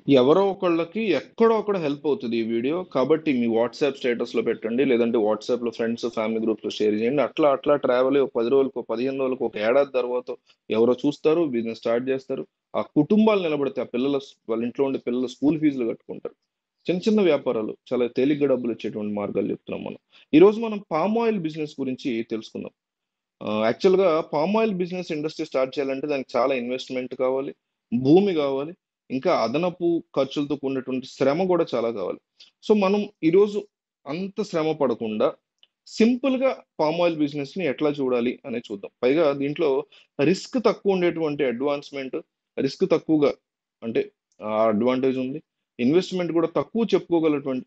ఎవరో ఒకళ్ళకి ఎక్కడో అక్కడ హెల్ప్ అవుతది ఈ వీడియో. కాబట్టి మీ వాట్సాప్ స్టేటస్‌లో పెట్టండి. లేదంటే వాట్సాప్‌లో ఫ్రెండ్స్, ఫ్యామిలీ గ్రూప్స్‌లో షేర్ చేయండి. అట్లా అట్లా ట్రావెల్ అయ్యి ఒక 10 రోజులకో, 15 రోజులకో, ఒక ఏడాది తర్వాతో ఎవరో చూస్తారు, బిజినెస్ స్టార్ట్ చేస్తారు. ఆ కుటుంబాలు నిలబడతాయి. ఆ పిల్లల వాళ్ళ ఇంట్లో ఉండే పిల్లల స్కూల్ ఫీజులు కట్టుకుంటారు. చిన్న చిన్న వ్యాపారాలు చాలా తేలిగ్గా డబ్బులొచ్చేటువంటి మార్గాలు చెప్తున్నాం మనం. ఈరోజు మనం పామ్ ఆయిల్ బిజినెస్ గురించి తెలుసుకుందాం. యాక్చువల్‌గా palm oil business industry start చేయాలంటే దానికి చాలా ఇన్వెస్ట్‌మెంట్ కావాలి, భూమి కావాలి, ఇంకా అదనపు ఖర్చులతో కూడినటువంటి శ్రమ కూడా చాలా కావాలి. సో, మనం ఈరోజు అంత శ్రమ పడకుండా సింపుల్‌గా పామ్ ఆయిల్ బిజినెస్‌ని ఎట్లా చూడాలి అనేది చూద్దాం. పైగా దీంట్లో రిస్క్ తక్కువ ఉండేటువంటి అడ్వాన్స్‌మెంట్, రిస్క్ తక్కువగా అంటే అడ్వాంటేజ్ ఉంది. ఇన్వెస్ట్‌మెంట్ కూడా తక్కువ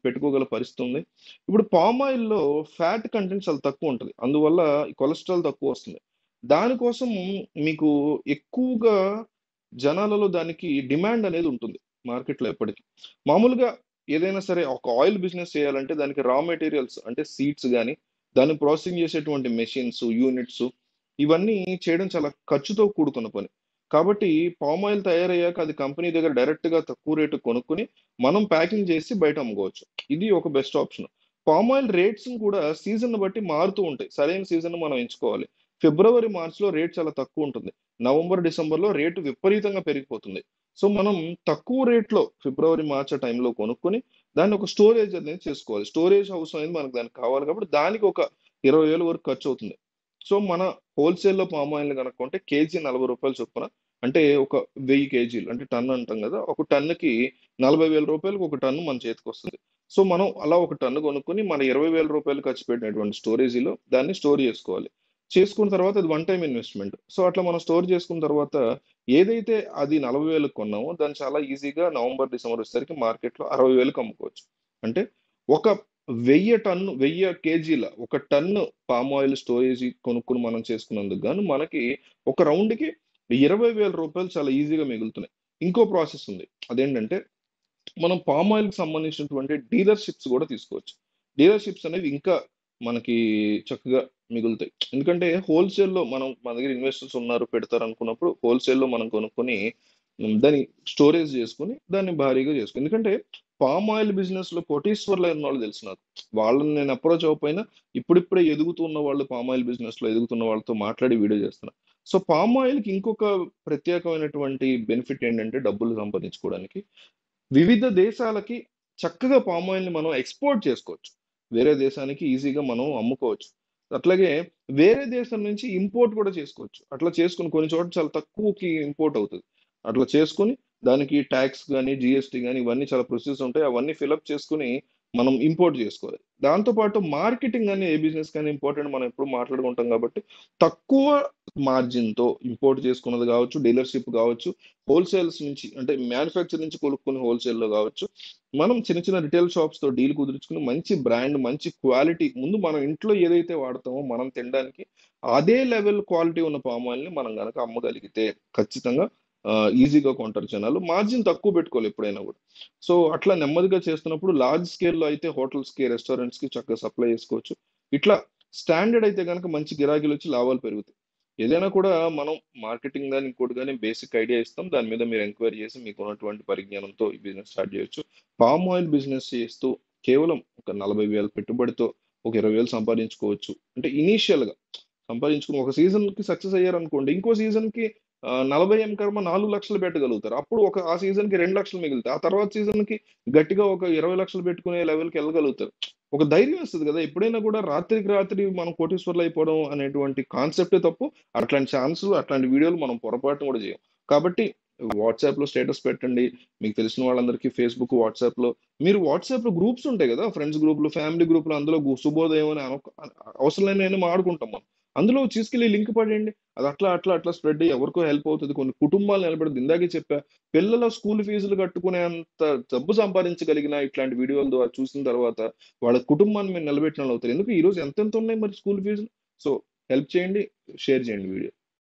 పెట్టుకోగల పరిస్థితి ఉంది. ఇప్పుడు పామ్ ఆయిల్‌లో ఫ్యాట్ కంటెంట్ చాలా తక్కువుంటది. అందువల్ల కొలెస్ట్రాల్ తక్కువొస్తుంది. దానికోసం మీకు ఎక్కువగా జనాలలో దానికి డిమాండ్ అనేది ఉంటుంది మార్కెట్‌లో ఎప్పటికి. మామూలుగా ఏదైనా సరే ఒక ఆయిల్ బిజినెస్ చేయాలంటే దానికి రా మెటీరియల్స్ అంటే సీడ్స్ గాని, దాన్ని ప్రాసెసింగ్ చేసేటువంటి మెషిన్స్, యూనిట్స్ ఇవన్నీ చేయడం చాలా ఖర్చుతో కూడుకున్న పని. కాబట్టి పామ్ ఆయిల్ తయారయ్యాక అది కంపెనీ దగ్గర డైరెక్ట్‌గా తక్కువ రేటుకి కొనుక్కొని మనం ప్యాకింగ్ చేసి బయట అమ్ముకోవచ్చు. ఇది ఒక బెస్ట్ ఆప్షన్. పామ్ ఆయిల్ రేట్స్‌ని కూడా సీజన్‌ని బట్టి మారుతూ ఉంటాయి. సరైన సీజన్‌ని మనం ఎంచుకోవాలి. ఫిబ్రవరి, మార్చ్‌లో రేట్ చాలా తక్కువుంటుంది. నవంబర్, డిసెంబర్‌లో రేటు విపరీతంగా పెరిగిపోతుంది. సో, మనం తక్కువ రేట్‌లో ఫిబ్రవరి, మార్చ్ ఆ టైంలో కొనుక్కొని దాన్ని ఒక స్టోరేజ్ అనేది చేసుకోవాలి. స్టోరేజ్ హౌస్ అనేది మనకు దానికి కావాలి కాబట్టి దానికి ఒక 20,000 వరకు ఖర్చవుతుంది. సో, మన హోల్‌సేల్‌లో పామ్ ఆయిల్‌ని గనక కొంటే కేజీ రూ. 40 చొప్పున అంటే ఒక 1000 కేజీలు అంటే టన్ అంటాం గదా! ఒక టన్నుకి రూ. 40,000 ఒక టన్ను మన చేతికొస్తది. సో, మనం అలా ఒక టన్ను కొనుక్కొని మన రూ. 20,000 ఖర్చు పెట్టినటువంటి స్టోరేజీలో దాన్ని స్టోర్ చేసుకోవాలి. చేసుకున్న తర్వాత అది వన్ టైమ్ ఇన్వెస్ట్‌మెంట్. సో, అట్లా మనం స్టోర్ చేసుకున్న తర్వాత ఏదైతే అది 40,000కి కొన్నామో దాన్ని చాలా ఈజీగా నవంబర్, డిసెంబర్ వచ్చేసరికి మార్కెట్‌లో 60,000కి అమ్ముకోవచ్చు. అంటే ఒక 1000 కేజీల ఒక టన్ను పామ్ ఆయిల్ స్టోరేజీ కొనుక్కొని మనం చేసుకున్నందుకు గాను మనకి ఒక రౌండ్‌కి రూ. 20,000 చాలా ఈజీగా మిగులుతున్నాయి. ఇంకో ప్రాసెస్ ఉంది. అదేంటంటే మనం పామ్ ఆయిల్‌కి సంబంధించినటువంటి డీలర్‌షిప్స్ గూడా తీసుకోవచ్చు. డీలర్‌షిప్స్ అనేవి ఇంకా మనకి చక్కగా మిగులుతాయి. ఎందుకంటే హోల్‌సేల్‌లో మన దగ్గర ఇన్వెస్టర్స్ ఉన్నారు, పెడతారనుకున్నప్పుడు హోల్‌సేల్‌లో మనం కొనుక్కొని దాన్ని స్టోరేజ్ చేసుకొని దాన్ని భారీగా ఎందుకంటే పామ్ ఆయిల్ బిజినెస్‌లో కోటీశ్వరులైనోళ్ళు తెలుసు నాకు. వాళ్ళని నేను అప్రోచ్ అవ్వకపోయినా ఇప్పుడిప్పుడే ఎదుగుతున్న వాళ్ళు పామ్ ఆయిల్ బిజినెస్‌లో ఎదుగుతున్న వాళ్ళతో మాట్లాడి వీడియో చేస్తున్నా. సో, పామ్ ఆయిల్‌కి ఇంకొక ప్రత్యేకమైనటువంటి బెనిఫిట్ ఏంటంటే డబ్బులు సంపాదించుకోవడానికి వివిధ దేశాలకి చక్కగా పామ్ ఆయిల్‌ని మనం ఎక్స్‌పోర్ట్ చేసుకోవచ్చు. వేరే దేశానికి ఈజీగా మనం అమ్ముకోవచ్చు. అట్లాగే వేరే దేశం నుంచి ఇంపోర్ట్ కూడా చేసుకోవచ్చు. అట్లా చేసుకొని కొన్ని చోట్ల చాలా తక్కువకి ఇంపోర్ట్ అవుతది. అట్లా చేసుకొని దానికి టాక్స్ గాని, జీఎస్టీ గాని ఇవన్నీ చాలా ప్రొసీజర్స్ ఉంటాయి. అవన్నీ ఫిలప్ చేసుకొని మనం ఇంపోర్ట్ చేసుకోవాలి. దాంతో పాటు మార్కెటింగ్ అని ఏ బిజినెస్ కైనా ఇంపార్టెంట్ మనం ఎప్పుడు మాట్లాడుకుంటాం కాబట్టి తక్కువ మార్జిన్‌తో ఇంపోర్ట్ చేసుకున్నది కావచ్చు, డీలర్‌షిప్ కావచ్చు, హోల్‌సేల్స్ నుంచి అంటే మ్యానుఫ్యాక్చర్ నుంచి కొనుక్కొని హోల్‌సేల్‌లో గావచ్చు. మనం చిన్న చిన్న రిటైల్ షాప్స్‌తో డీల్ కుదుర్చుకొని మంచి బ్రాండ్, మంచి క్వాలిటీ ముందు మనం ఇంట్లో ఏదైతే వాడతామో మనం తినడానికి అదే లెవెల్ క్వాలిటీ ఉన్న పామ్ ఆయిల్‌ని మనం గనక అమ్మగలిగితే ఖచ్చితంగా ఈజీగా కొంటారు జనాలు. మార్జిన్ తక్కువ పెట్టుకోవాలి ఎప్పుడైనా గూడా. సో, అట్లా నెమ్మదిగా చేస్తున్నప్పుడు లార్జ్ స్కేల్‌లో అయితే హోటల్స్‌కి, రెస్టారెంట్స్‌కి చక్కగా సప్లై చేసుకోవచ్చు. ఇట్లా స్టాండర్డ్ అయితే గనక మంచి గిరాకీలొచ్చి లాభాలు పెరుగుతాయి. ఏదైనా కూడా మనం మార్కెటింగ్ గాని, ఇంకోటి గాని బేసిక్ ఐడియా ఇస్తాం. దాని మీద మీరు ఎంక్వైరీ చేసి మీకున్నటువంటి పరిజ్ఞానంతో ఈ బిజినెస్ స్టార్ట్ చేయొచ్చు. పామ్ ఆయిల్ బిజినెస్ చేస్తూ కేవలం ఒక 40,000 పెట్టుబడితో ఒక 20,000 సంపాదించుకోవచ్చు. అంటే ఇనీషియల్‌గా సంపాదించుకొని ఒక సీజన్‌కి సక్సెస్ అయ్యారనుకోండి. ఇంకో సీజన్‌కి 40 ఎం కర్మ 4,00,000 పెట్టగలుగుతారు. అప్పుడు ఆ సీజన్‌కి 2,00,000 మిగులుతాయి. ఆ తర్వాత సీజన్‌కి గట్టిగా ఒక 20,00,000 పెట్టుకునే లెవెల్‌కి ఎళ్ళగలుగుతారు. ఒక ధైర్యం వస్తది గదా! ఎప్పుడైనా కూడా రాత్రికి రాత్రి మనం కోటీశ్వరులయిపోవడం అనేటువంటి కాన్సెప్టే తప్పు. అట్లాంటి ఛాన్సులు, అట్లాంటి వీడియోలు మనం పొరపాటున గూడా జేయం. కాబట్టి వాట్సాప్‌లో స్టేటస్ పెట్టండి. మీకు తెలిసిన వాళ్ళందరికీ ఫేస్‌బుక్, వాట్సాప్‌లో మీరు వాట్సాప్‌లో గ్రూప్స్ ఉంటాయి గదా! ఫ్రెండ్స్ గ్రూప్‌లు, ఫ్యామిలీ గ్రూప్‌లు అందులో శుభోదయం అని అవసరం లేనియన్ని మాడుకుంటాం మనం. అందులో తీసుకెళ్ళి లింక్ పడేయండి. అది అట్లా స్ప్రెడ్ అయ్యి ఎవరికో హెల్ప్ అవుతది. కొన్ని కుటుంబాలు నిలబడదు. ఇందాకే చెప్పా. పిల్లల స్కూల్ ఫీజులు కట్టుకునేంత డబ్బు సంపాదించగలిగిన ఇట్లాంటి వీడియోల ద్వారా చూసిన తర్వాత వాళ్ళ కుటుంబాన్ని మీరు నిలబెట్టినోళ్ళు అవుతారు. ఎందుకు ఈరోజు ఎంతెంత ఉన్నాయి మరి స్కూల్ ఫీజులు. సో, హెల్ప్ చేయండి. షేర్ చేయండి వీడియో.